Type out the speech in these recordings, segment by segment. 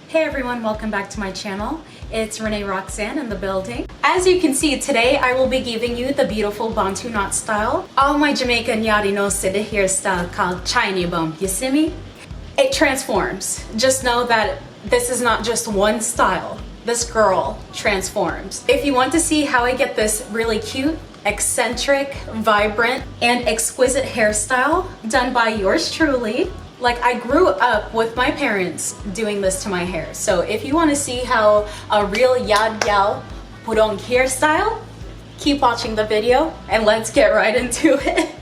Hey everyone, welcome back to my channel. It's Renee Roxanne in the building. As you can see, today I will be giving you the beautiful Bantu knot style. All my Jamaican yadi knows the hairstyle called Chiney bump. You see me? It transforms. Just know that this is not just one style. This girl transforms. If you want to see how I get this really cute, eccentric, vibrant, and exquisite hairstyle done by yours truly, like I grew up with my parents doing this to my hair. So if you want to see how a real yad gal put on hairstyle, keep watching the video and let's get right into it.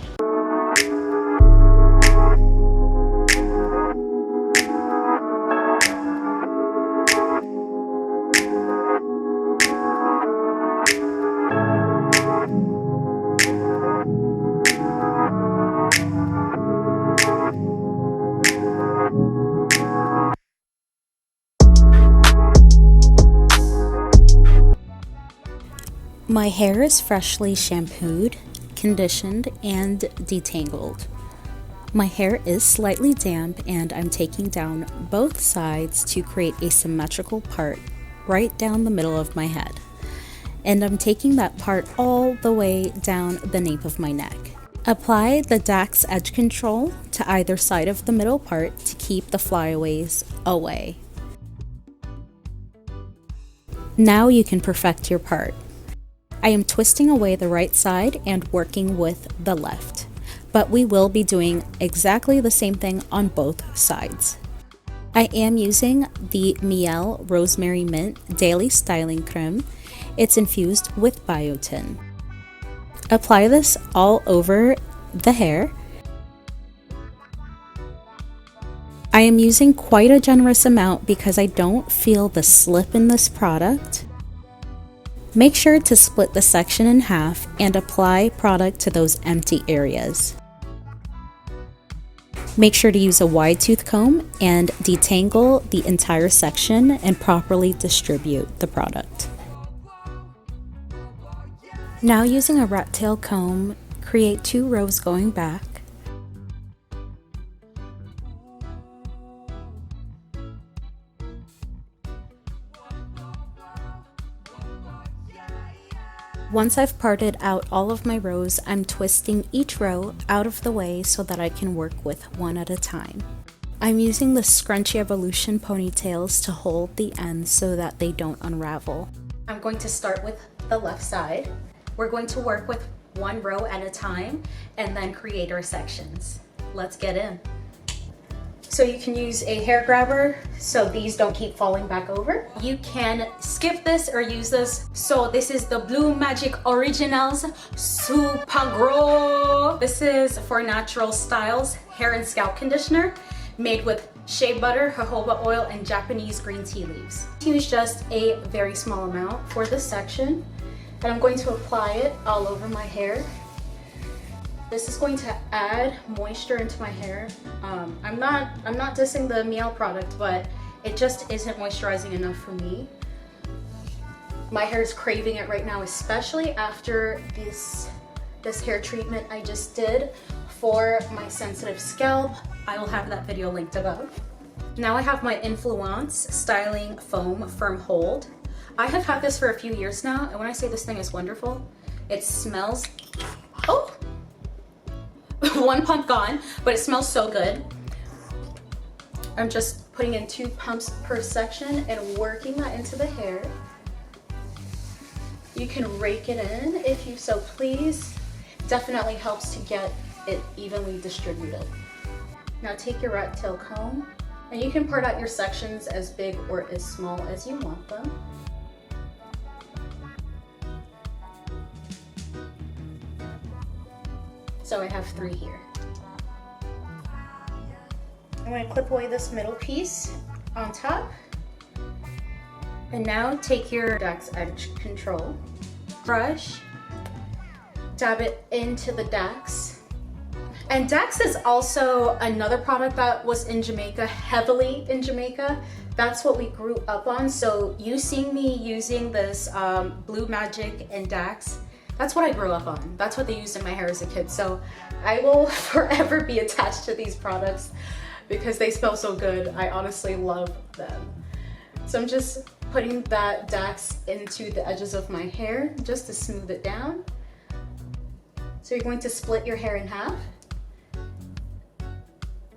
My hair is freshly shampooed, conditioned, and detangled. My hair is slightly damp and I'm taking down both sides to create a symmetrical part right down the middle of my head. And I'm taking that part all the way down the nape of my neck. Apply the Dax edge control to either side of the middle part to keep the flyaways away. Now you can perfect your part. I am twisting away the right side and working with the left, but we will be doing exactly the same thing on both sides. I am using the Mielle Rosemary Mint Daily Styling Creme. It's infused with biotin. Apply this all over the hair. I am using quite a generous amount because I don't feel the slip in this product. Make sure to split the section in half and apply product to those empty areas. Make sure to use a wide tooth comb and detangle the entire section and properly distribute the product. Now using a rat tail comb, create 2 rows going back. Once I've parted out all of my rows, I'm twisting each row out of the way so that I can work with one at a time. I'm using the Scrunchi Evolution ponytails to hold the ends so that they don't unravel. I'm going to start with the left side. We're going to work with one row at a time and then create our sections. Let's get in. So you can use a hair grabber so these don't keep falling back over. You can skip this or use this. So this is the Blue Magic Originals Super Grow. This is for natural styles hair and scalp conditioner made with shea butter, jojoba oil, and Japanese green tea leaves. Use just a very small amount for this section, and I'm going to apply it all over my hair. This is going to add moisture into my hair. I'm not dissing the Mielle product, but it just isn't moisturizing enough for me. My hair is craving it right now, especially after this hair treatment I just did for my sensitive scalp. I will have that video linked above. Now I have my Influance Styling Foam Firm Hold. I have had this for a few years now, and when I say this thing is wonderful, it smells, oh! One pump gone, but it smells so good. I'm just putting in 2 pumps per section and working that into the hair. You can rake it in if you so please. Definitely helps to get it evenly distributed. Now take your rat tail comb and you can part out your sections as big or as small as you want them. So I have 3 here. I'm going to clip away this middle piece on top. And now take your Dax edge control brush, dab it into the Dax. And Dax is also another product that was in Jamaica, heavily in Jamaica. That's what we grew up on. So you seeing me using this Blue Magic and Dax, that's what I grew up on. That's what they used in my hair as a kid. So I will forever be attached to these products because they smell so good. I honestly love them. So I'm just putting that Dax into the edges of my hair just to smooth it down. So you're going to split your hair in half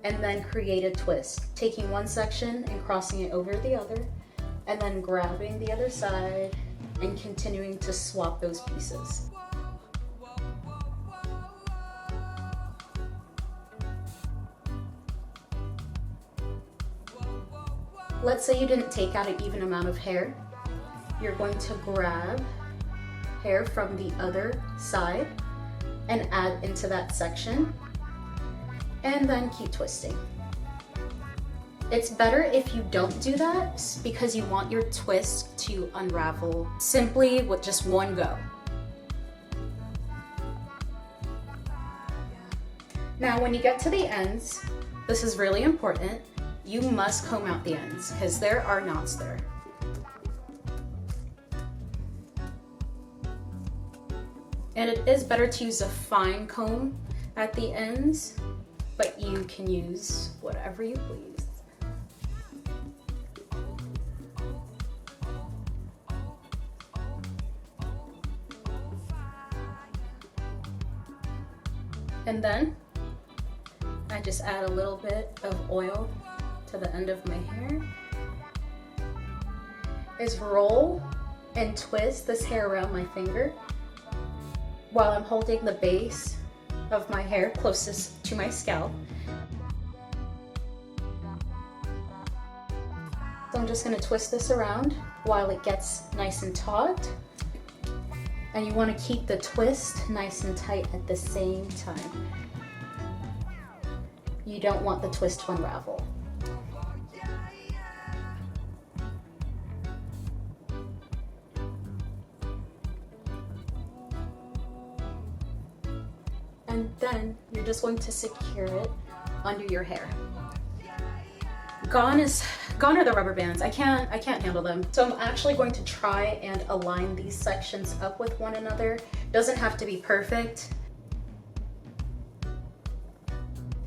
and then create a twist, taking one section and crossing it over the other, and then grabbing the other side and continuing to swap those pieces. Let's say you didn't take out an even amount of hair. You're going to grab hair from the other side and add into that section, and then keep twisting. It's better if you don't do that because you want your twist to unravel simply with just one go. Now, when you get to the ends, this is really important. You must comb out the ends because there are knots there. And it is better to use a fine comb at the ends, but you can use whatever you please. And then I just add a little bit of oil to the end of my hair. Is roll and twist this hair around my finger while I'm holding the base of my hair closest to my scalp. So I'm just going to twist this around while it gets nice and taut. And you want to keep the twist nice and tight at the same time. You don't want the twist to unravel. And then you're just going to secure it under your hair. Gone are the rubber bands. I can't handle them. So I'm actually going to try and align these sections up with one another. Doesn't have to be perfect.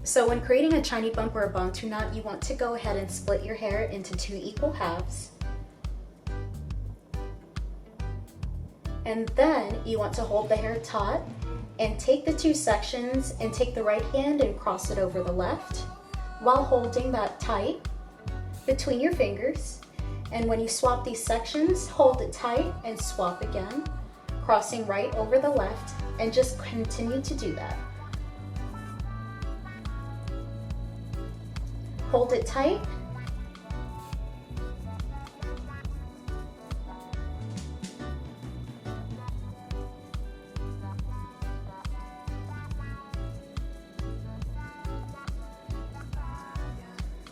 So when creating a Chiney bump or a Bantu knot, you want to go ahead and split your hair into 2 equal halves. And then you want to hold the hair taut and take the 2 sections and take the right hand and cross it over the left while holding that tight between your fingers. And when you swap these sections, hold it tight and swap again, crossing right over the left, and just continue to do that. Hold it tight.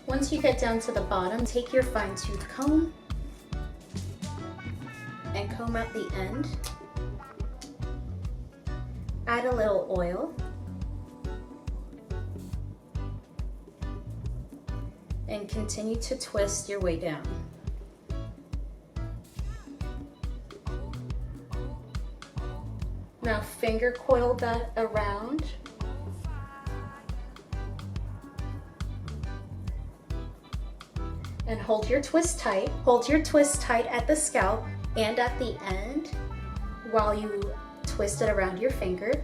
Once you get down to the bottom, take your fine-tooth comb and comb out the end. Add a little oil and continue to twist your way down. Now finger coil that around. And hold your twist tight. Hold your twist tight at the scalp and at the end while you twist it around your finger.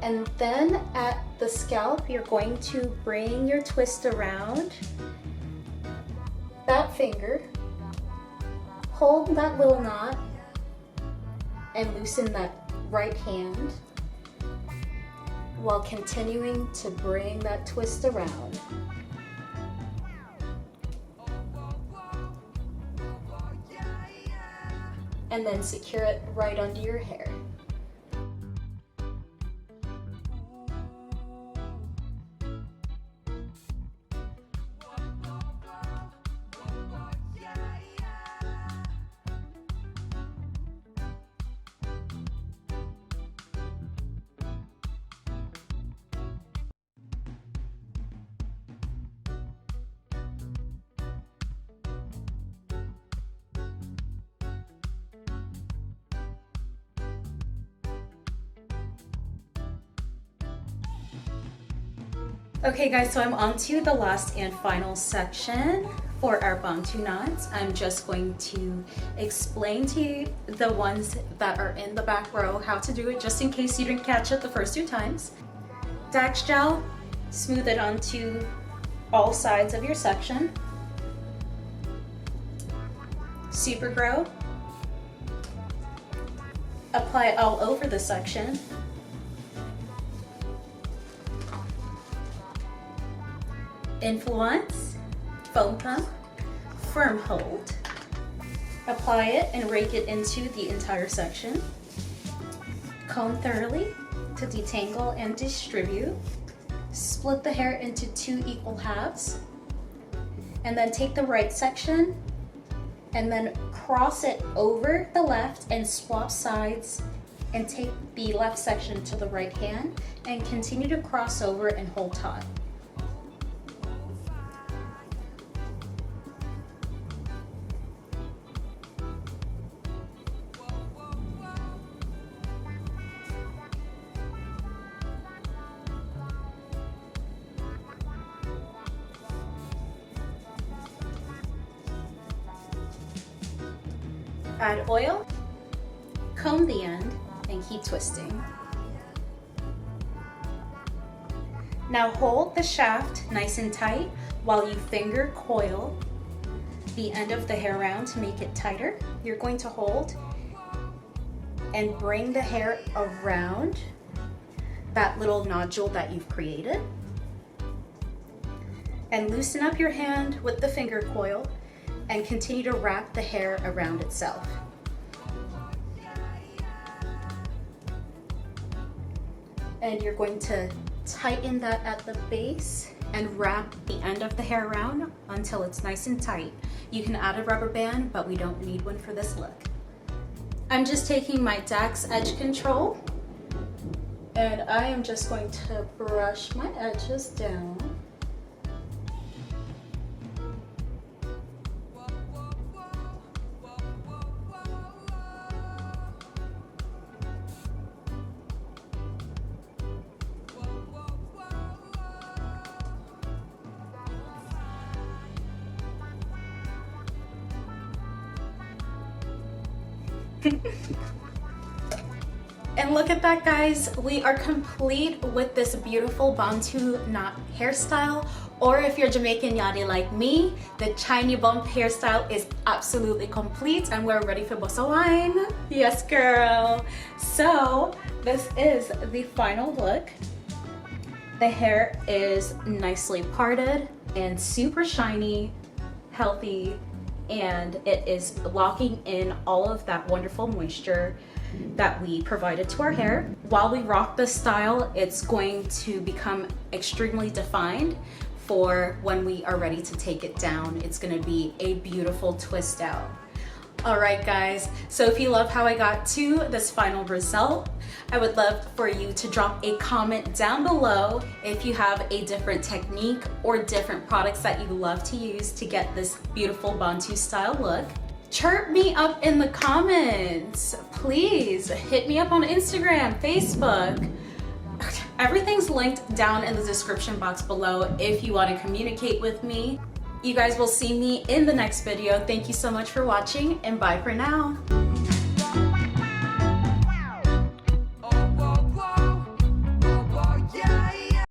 And then at the scalp, you're going to bring your twist around that finger, hold that little knot, and loosen that right hand while continuing to bring that twist around. And then secure it right under your hair. Okay guys, so I'm on to the last and final section For our Bantu knots, I'm just going to explain to you the ones that are in the back row how to do it, just in case you didn't catch it the first 2 times. Dax gel, smooth it onto all sides of your section. Super Grow, apply it all over the section. Influance, foam pump, firm hold. Apply it and rake it into the entire section. Comb thoroughly to detangle and distribute. Split the hair into 2 equal halves. And then take the right section and then cross it over the left and swap sides, and take the left section to the right hand and continue to cross over and hold taut. Add oil, comb the end, and keep twisting. Now hold the shaft nice and tight while you finger coil the end of the hair round to make it tighter. You're going to hold and bring the hair around that little nodule that you've created. And loosen up your hand with the finger coil and continue to wrap the hair around itself. And you're going to tighten that at the base and wrap the end of the hair around until it's nice and tight. You can add a rubber band, but we don't need one for this look. I'm just taking my Dax Edge Control and I am just going to brush my edges down. And look at that, guys, we are complete with this beautiful Bantu knot hairstyle. Or if you're Jamaican yadi like me, the Chiney bump hairstyle is absolutely complete and we're ready for bossa wine. Yes, girl. So this is the final look. The hair is nicely parted and super shiny, healthy, and it is locking in all of that wonderful moisture that we provided to our hair. While we rock this style, it's going to become extremely defined for when we are ready to take it down. It's gonna be a beautiful twist out. All right, guys, so if you love how I got to this final result, I would love for you to drop a comment down below if you have a different technique or different products that you love to use to get this beautiful Bantu style look. Chirp me up in the comments. Please hit me up on Instagram, Facebook. Everything's linked down in the description box below if you want to communicate with me. You guys will see me in the next video. Thank you so much for watching and bye for now.